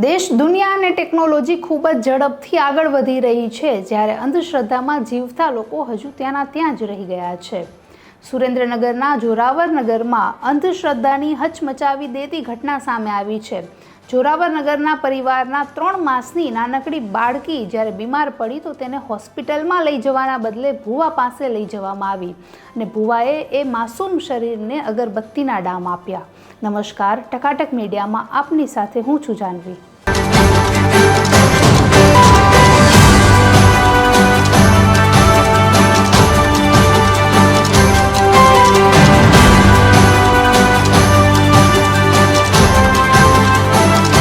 દેશ દુનિયા અને ટેકનોલોજી ખૂબ જ ઝડપથી આગળ વધી રહી છે, જ્યારે અંધશ્રદ્ધામાં જીવતા લોકો હજુ ત્યાં જ રહી ગયા છે। સુરેન્દ્રનગરના જોરાવરનગરમાં અંધશ્રદ્ધાની હચમચાવી દેતી ઘટના સામે આવી છે। જોરાવરનગરના પરિવારના 3 માસની નાનકડી બાળકી જ્યારે બીમાર પડી તો તેને હોસ્પિટલમાં લઈ જવાના બદલે ભુવા પાસે લઈ જવામાં આવી અને ભુવાએ એ માસૂમ શરીરને અગરબત્તીના ડામ આપ્યા। નમસ્કાર, ટકાટક મીડિયામાં આપની સાથે હું છું જાનવી।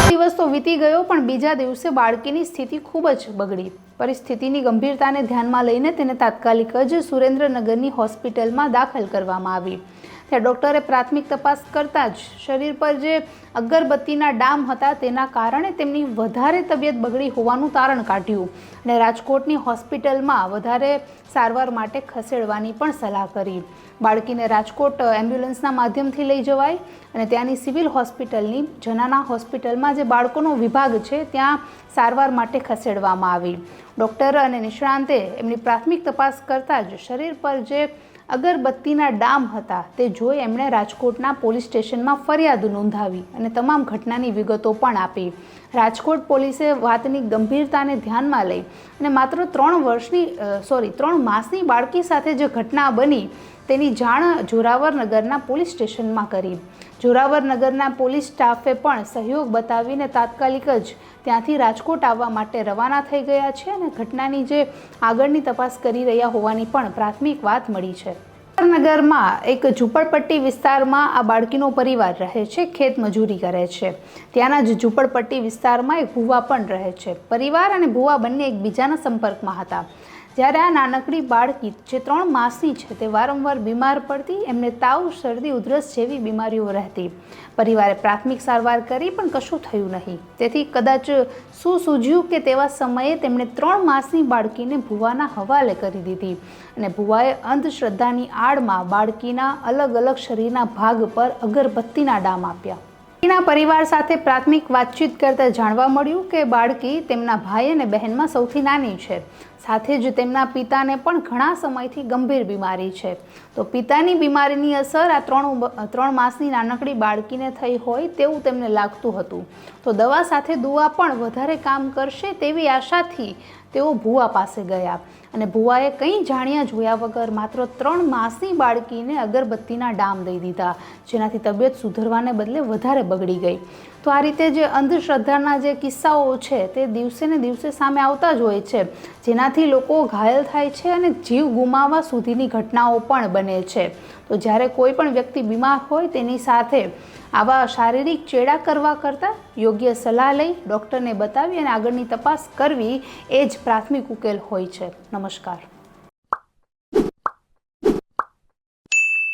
દિવસ તો વીતી ગયો, પણ બીજા દિવસે બાળકીની સ્થિતિ ખૂબ જ બગડી। પરિસ્થિતિની ગંભીરતાને ધ્યાનમાં લઈને તેને તાત્કાલિક જ સુરેન્દ્રનગરની હોસ્પિટલમાં દાખલ કરવામાં આવી। ત્યાં ડૉક્ટરે પ્રાથમિક તપાસ કરતાં જ શરીર પર જે અગરબત્તીના ડામ હતા તેના કારણે તેમની વધારે તબિયત બગડી હોવાનું તારણ કાઢ્યું અને રાજકોટની હોસ્પિટલમાં વધારે સારવાર માટે ખસેડવાની પણ સલાહ કરી। બાળકીને રાજકોટ એમ્બ્યુલન્સના માધ્યમથી લઈ જવાય અને ત્યાંની સિવિલ હોસ્પિટલની જનાના હોસ્પિટલમાં જે બાળકોનો વિભાગ છે ત્યાં સારવાર માટે ખસેડવામાં આવી। ડૉક્ટર અને નિષ્ણાંતે એમની પ્રાથમિક તપાસ કરતાં જ શરીર પર જે અગરબત્તીના ડામ હતા તે જોઈ એમણે રાજકોટના પોલીસ સ્ટેશનમાં ફરિયાદ નોંધાવી અને તમામ ઘટનાની વિગતો પણ આપી। રાજકોટ પોલીસે વાતની ગંભીરતાને ધ્યાનમાં લઈ અને માત્ર 3 માસની બાળકી સાથે જે ઘટના બની તેની જાણ જોરાવરનગરના પોલીસ સ્ટેશનમાં કરી। જોરાવરનગરના પોલીસ સ્ટાફે પણ સહયોગ બતાવીને તાત્કાલિક જ ત્યાંથી રાજકોટ આવવા માટે રવાના થઈ ગયા છે અને ઘટનાની જે આગળની તપાસ કરી રહ્યા હોવાની પણ પ્રાથમિક વાત મળી છે। નગરમાં એક ઝૂંપડપટ્ટી વિસ્તારમાં આ બાળકીનો પરિવાર રહે છે, ખેત મજૂરી કરે છે। ત્યાંના જ ઝૂંપડપટ્ટી વિસ્તારમાં એક ભુવા પણ રહે છે। પરિવાર અને ભુવા બંને એકબીજાના સંપર્કમાં હતા। જ્યારે આ નાનકડી બાળકી જે 3 માસની છે તે વારંવાર બીમાર પડતી, એમને તાવ, શરદી, ઉધરસ જેવી બીમારીઓ રહેતી। પરિવારે પ્રાથમિક સારવાર કરી પણ કશું થયું નહીં। તેથી કદાચ શું સૂઝ્યું કે તેવા સમયે તેમણે 3 માસની બાળકીને ભુવાના હવાલે કરી દીધી અને ભુવાએ અંધશ્રદ્ધાની આડમાં બાળકીના અલગ અલગ શરીરના ભાગ પર અગરબત્તીના ડામ આપ્યા। પરિવાર સાથે પ્રાથમિક વાતચીત કરતા જાણવા મળ્યું કે બાળકી તેમના ભાઈ અને બહેનમાં સૌથી નાની છે। સાથે જ તેમના પિતાને પણ ઘણા સમયથી ગંભીર બીમારી છે। તો પિતાની બીમારીની અસર આ 3 માસની નાનકડી બાળકીને થઈ હોય તેવું તેમને લાગતું હતું। તો દવા સાથે દુઆ પણ વધારે કામ કરશે તેવી આશાથી તેઓ ભુવા પાસે ગયા અને ભુવાએ કંઈ જાણ્યા જોયા વગર માત્ર 3 માસની બાળકીને અગરબત્તીના ડામ દઈ દીધા, જેનાથી તબિયત સુધરવાને બદલે વધારે બગડી ગઈ। તો આ રીતે જે અંધશ્રદ્ધાના જે કિસ્સાઓ છે તે દિવસે ને દિવસે સામે આવતા જ હોય છે, જેનાથી લોકો ઘાયલ થાય છે અને જીવ ગુમાવવા સુધીની ઘટનાઓ પણ બને છે। તો જ્યારે કોઈ પણ વ્યક્તિ બીમાર હોય તેની સાથે આવા શારીરિક ચેડા કરવા કરતાં યોગ્ય સલાહ લઈ ડૉક્ટરને બતાવી અને આગળની તપાસ કરવી એ જ પ્રાથમિક ઉકેલ હોય છે। નમસ્કાર।